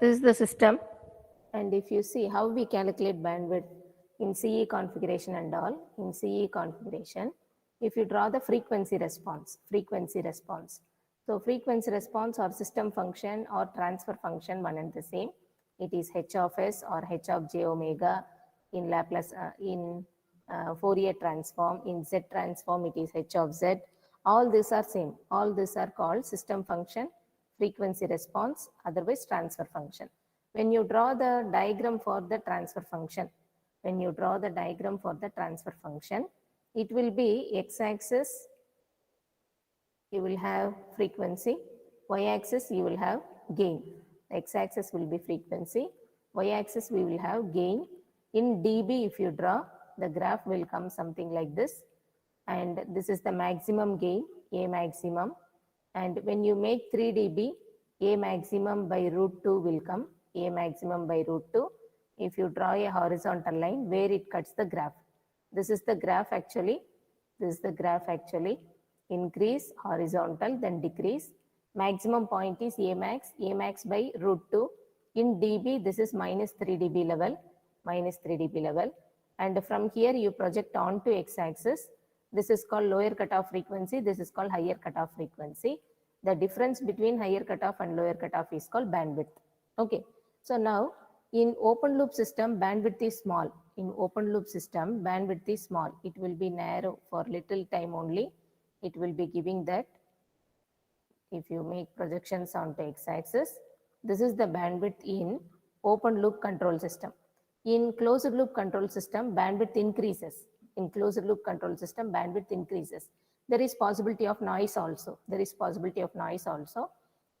This is the system, and if you see how we calculate bandwidth in CE configuration and all, in CE configuration, if you draw the frequency response. So frequency response or system function or transfer function, one and the same. It is h of s or h of j omega in Laplace, in Fourier transform. In Z transform, it is h of z. All these are same. All these are called system function, frequency response, otherwise transfer function. When you draw the diagram for the transfer function, it will be x-axis, you will have frequency, y-axis you will have gain. X-axis will be frequency, y-axis we will have gain. In dB, if you draw, the graph will come something like this, and this is the maximum gain, A maximum. And when you make 3 dB, A maximum by root 2 will come, A maximum by root 2. If you draw a horizontal line where it cuts the graph, this is the graph actually, increase horizontal, then decrease. Maximum point is A max by root 2. In dB, this is minus 3 dB level. And from here you project onto x-axis. This is called lower cutoff frequency, this is called higher cutoff frequency. The difference between higher cutoff and lower cutoff is called bandwidth. Okay, so now in open loop system, bandwidth is small. It will be narrow for little time only. It will be giving that. If you make projections onto x-axis, this is the bandwidth in open loop control system. In closed loop control system, bandwidth increases. There is possibility of noise also.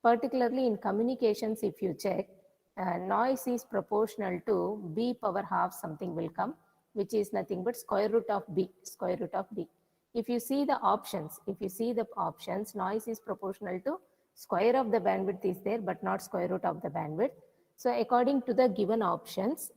Particularly in communications, if you check, noise is proportional to b power half something will come, which is nothing but square root of b. If you see the options, noise is proportional to square of the bandwidth is there, but not square root of the bandwidth. So according to the given options,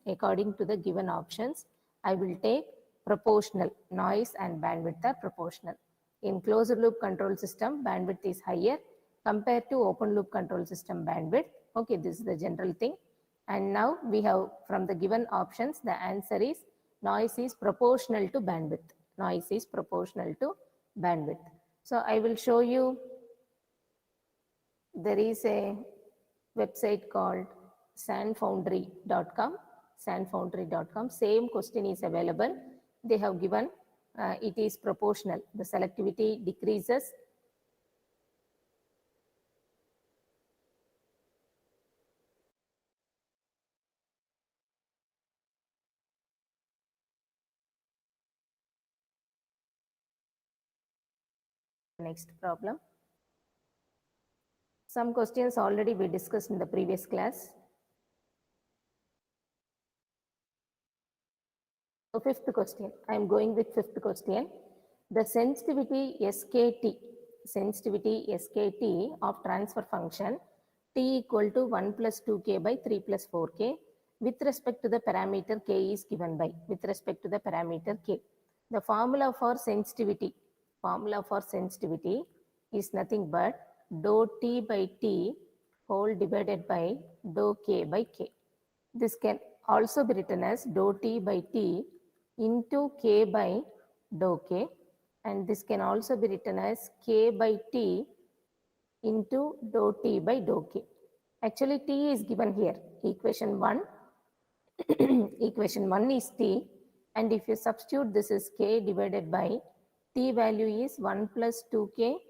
I will take proportional. Noise and bandwidth are proportional. In closed loop control system, bandwidth is higher compared to open loop control system bandwidth. Okay, this is the general thing. And now we have, from the given options, the answer is noise is proportional to bandwidth. So I will show you, there is a website called sandfoundry.com. Same question is available. They have given it is proportional. The selectivity decreases. Next problem. Some questions already we discussed in the previous class. So fifth question, I am going with fifth question. The sensitivity SKT of transfer function t equal to 1 plus 2k by 3 plus 4k with respect to the parameter k is given by, The formula for sensitivity is nothing but dou t by t whole divided by dou k by k. This can also be written as dou t by t into k by dou k, and this can also be written as k by t into dou t by dou k. Actually, t is given here. Equation 1 is t, and if you substitute, this is k divided by t value is 1 plus 2k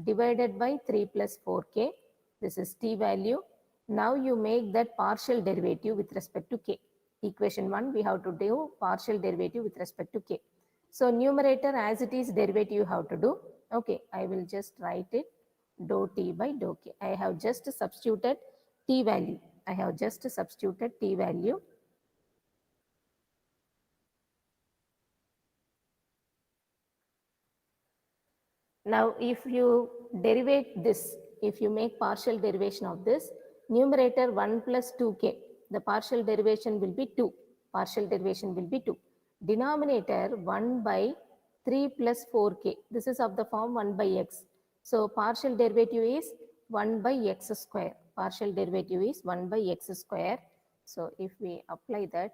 divided by 3 plus 4k. This is t value. Now you make that partial derivative with respect to k. Equation 1, we have to do partial derivative with respect to k. So numerator as it is, derivative you have to do. Okay, I will just write it dou t by dou k. I have just substituted t value. Now if you derivate this, if you make partial derivation of this, numerator 1 plus 2k, the partial derivation will be 2. Denominator 1 by 3 plus 4k. This is of the form 1 by x. So partial derivative is 1 by x square. partial derivative is 1 by x square. So if we apply that,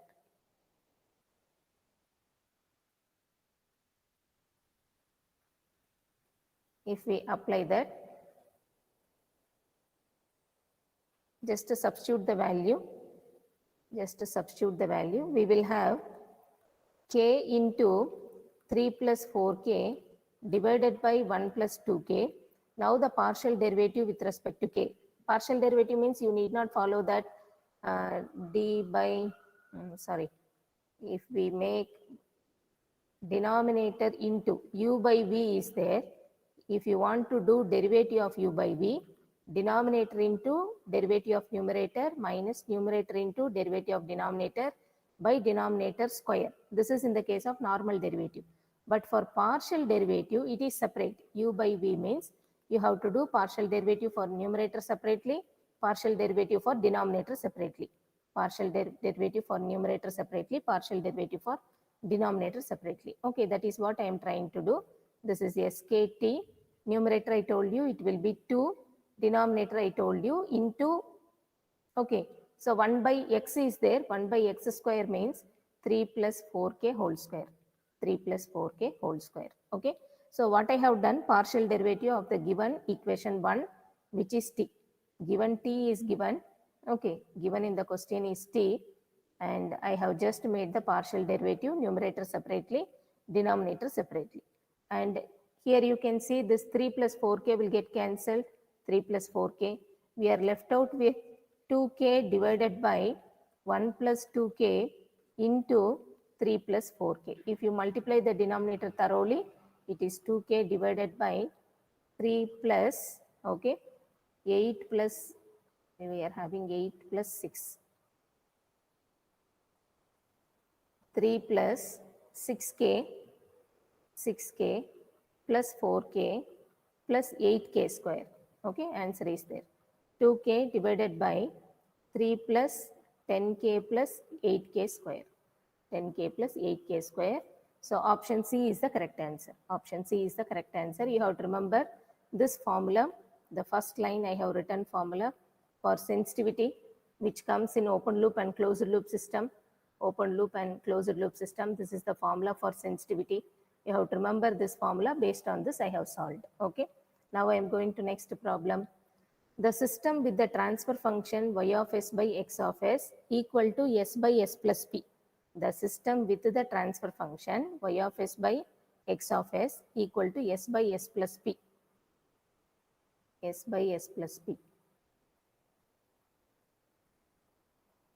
just to substitute the value, we will have k into 3 plus 4k divided by 1 plus 2k. Now the partial derivative with respect to k. Partial derivative means you need not follow that d by, if we make denominator into u by v is there. If you want to do derivative of u by v, denominator into derivative of numerator minus numerator into derivative of denominator by denominator square. This is in the case of normal derivative. But for partial derivative, it is separate. U by v means you have to do partial derivative for numerator separately, partial derivative for denominator separately. Partial derivative for numerator separately, partial derivative for denominator separately. Okay, that is what I am trying to do. This is SKT. Numerator I told you it will be 2. Denominator I told you into, okay. So 1 by x is there. 1 by x square means 3 plus 4k whole square. 3 plus 4k whole square. Okay. So what I have done, partial derivative of the given equation 1, which is t. Given t is given. Okay. Given in the question is t. And I have just made the partial derivative, numerator separately, denominator separately. And here you can see this 3 plus 4k will get cancelled. 3 plus 4k. We are left out with 2k divided by 1 plus 2k into 3 plus 4k. If you multiply the denominator thoroughly, it is 2k divided by 3 plus, okay, 8 plus, we are having 8 plus 6. 3 plus 6k plus 4k plus 8k square. Okay, answer is there. 2k divided by 3 plus 10k plus 8k square. 10k plus 8k square. So option C is the correct answer. Option C is the correct answer. You have to remember this formula. The first line I have written formula for sensitivity, which comes in open loop and closed loop system. Open loop and closed loop system. This is the formula for sensitivity. You have to remember this formula. Based on this, I have solved. Okay. Now I am going to next problem. The system with the transfer function y of s by x of s equal to s by s plus p. The system with the transfer function y of s by x of s equal to s by s plus p. S by s plus p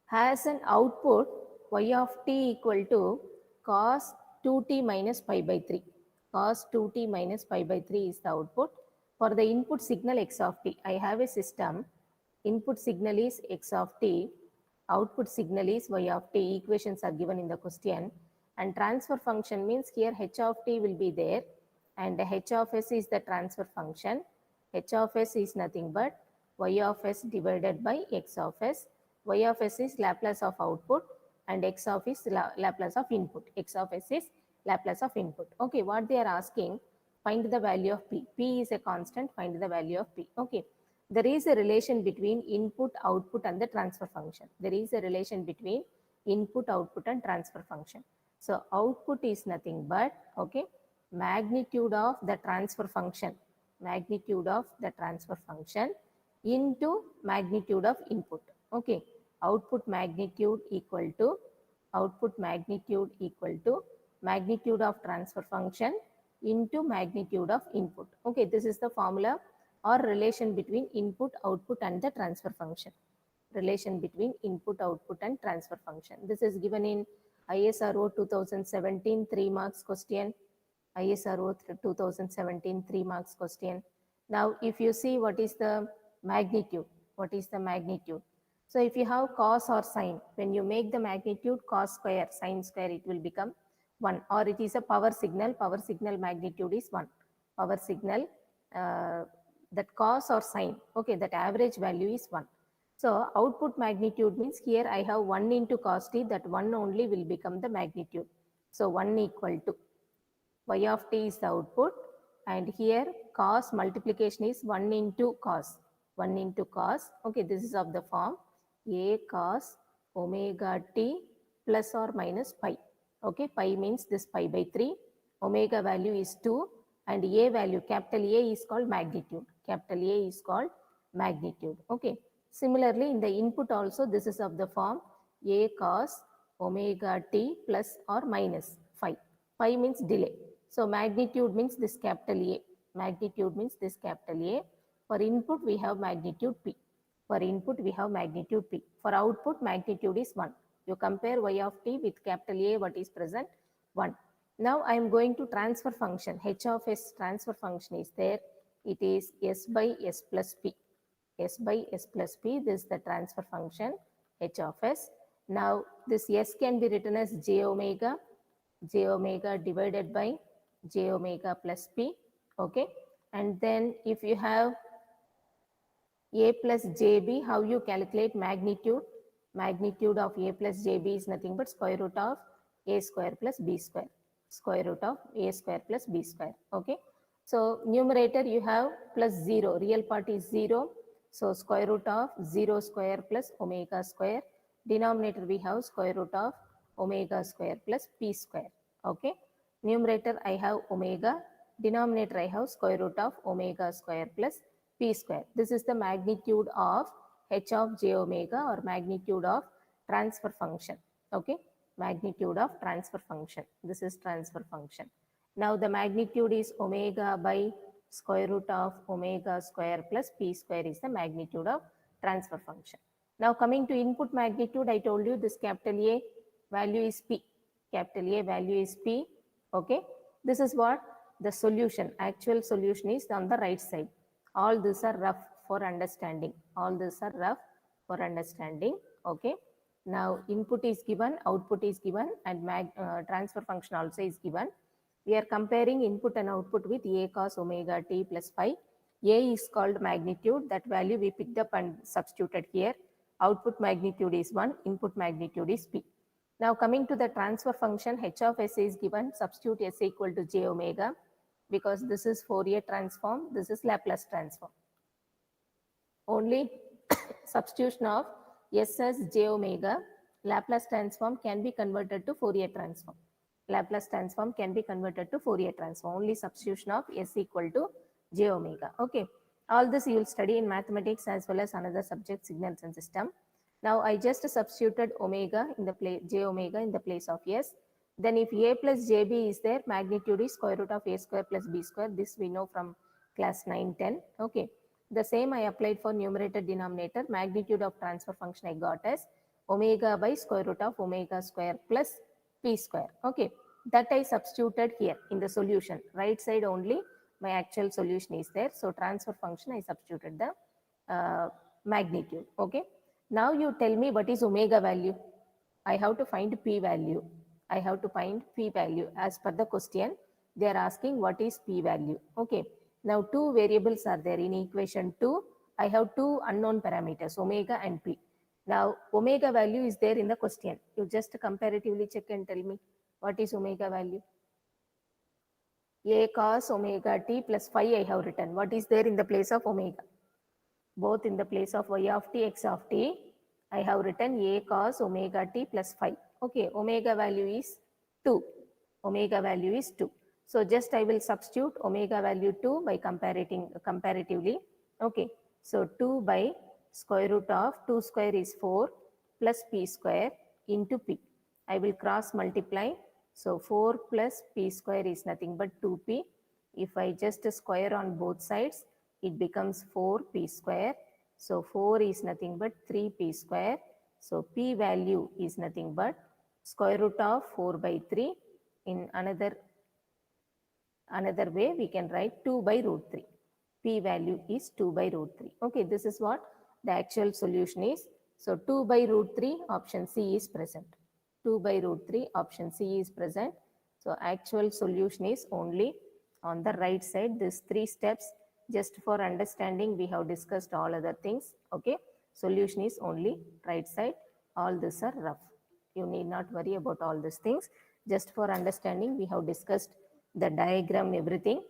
has an output y of t equal to cos 2t minus pi by 3. Cos 2t minus pi by 3 is the output. For the input signal x of t, I have a system. Input signal is x of t. Output signal is y of t. Equations are given in the question. And transfer function means here h of t will be there. And h of s is the transfer function. H of s is nothing but y of s divided by x of s. Y of s is Laplace of output and x of is Laplace of input. X of s is Laplace of input. Okay, what they are asking, find the value of p. P is a constant, find the value of p. Okay, there is a relation between input, output and the transfer function. There is a relation between input, output and transfer function. So output is nothing but, okay, magnitude of the transfer function. Magnitude of the transfer function into magnitude of input. Okay, output magnitude equal to magnitude of transfer function into magnitude of input. Okay, this is the formula or relation between input, output and the transfer function. Relation between input, output and transfer function. This is given in ISRO 2017 3 marks question. ISRO 2017 3 marks question. Now, if you see what is the magnitude, So if you have cos or sine, when you make the magnitude cos square, sine square, it will become 1. Or it is a power signal magnitude is 1. Power signal, that cos or sine, okay, that average value is 1. So output magnitude means here I have 1 into cos t, that 1 only will become the magnitude. So 1 equal to y of t is the output, and here cos multiplication is 1 into cos. 1 into cos. Okay, this is of the form a cos omega t plus or minus pi. Okay, pi means this pi by 3. Omega value is 2 and a value, capital A is called magnitude. Capital A is called magnitude. Okay. Similarly, in the input also, this is of the form a cos omega t plus or minus phi. Phi means delay. So magnitude means this capital A. Magnitude means this capital A. For input, we have magnitude P. For input, we have magnitude P. For output, magnitude is 1. You compare y of t with capital A, what is present? 1. Now I am going to transfer function. H of s transfer function is there. It is s by s plus p. S by s plus p, this is the transfer function h of s. Now this s can be written as j omega divided by j omega plus p. Okay. And then if you have a plus jb, how you calculate magnitude? Magnitude of a plus jb is nothing but square root of a square plus b square. Square root of a square plus b square. Okay. So numerator you have plus 0. Real part is 0. So square root of 0 square plus omega square. Denominator we have square root of omega square plus p square. Okay. Numerator I have omega. Denominator I have square root of omega square plus p square. This is the magnitude of h of j omega or magnitude of transfer function. Okay. Magnitude of transfer function. This is transfer function. Now the magnitude is omega by square root of omega square plus p square is the magnitude of transfer function. Now coming to input magnitude, I told you this capital A value is p. Capital A value is p. Okay. This is what the solution, actual solution is on the right side. All these are rough for understanding. All these are rough for understanding. Okay. Now input is given, output is given, and transfer function also is given. We are comparing input and output with a cos omega t plus phi. A is called magnitude. That value we picked up and substituted here. Output magnitude is 1, input magnitude is p. Now coming to the transfer function, h of s is given. Substitute s equal to j omega because this is Fourier transform, this is Laplace transform. Only substitution of s as j omega, Laplace transform can be converted to Fourier transform. Laplace transform can be converted to Fourier transform. Only substitution of s equal to j omega. Okay. All this you will study in mathematics as well as another subject, signals and system. Now I just substituted omega in the place, j omega in the place of s. Then if a plus jb is there, magnitude is square root of a square plus b square. This we know from class 9, 10. Okay. The same I applied for numerator denominator. Magnitude of transfer function I got as omega by square root of omega square plus p square. Okay. That I substituted here in the solution. Right side only my actual solution is there. So transfer function I substituted the magnitude. Okay. Now you tell me what is omega value. I have to find p value. I have to find p value. As per the question, they are asking what is p value. Okay. Now two variables are there in equation 2. I have two unknown parameters, omega and p. Now omega value is there in the question. You just comparatively check and tell me what is omega value. A cos omega t plus phi I have written. What is there in the place of omega? Both in the place of y of t, x of t, I have written a cos omega t plus phi. Okay, omega value is 2. Omega value is 2. So just I will substitute omega value 2 by comparatively. Okay, so 2 by square root of 2 square is 4 plus p square into p. I will cross multiply. So 4 plus p square is nothing but 2p. If I just square on both sides, it becomes 4p square. So 4 is nothing but 3p square. So p value is nothing but square root of 4 by 3. In another way, we can write 2 by root 3. P value is 2 by root 3. Okay, this is what the actual solution is. So 2 by root 3, option C is present. 2 by root 3, option C is present. So actual solution is only on the right side. These 3 steps, just for understanding, we have discussed all other things. Okay, solution is only right side. All these are rough. You need not worry about all these things. Just for understanding, we have discussed the diagram, everything.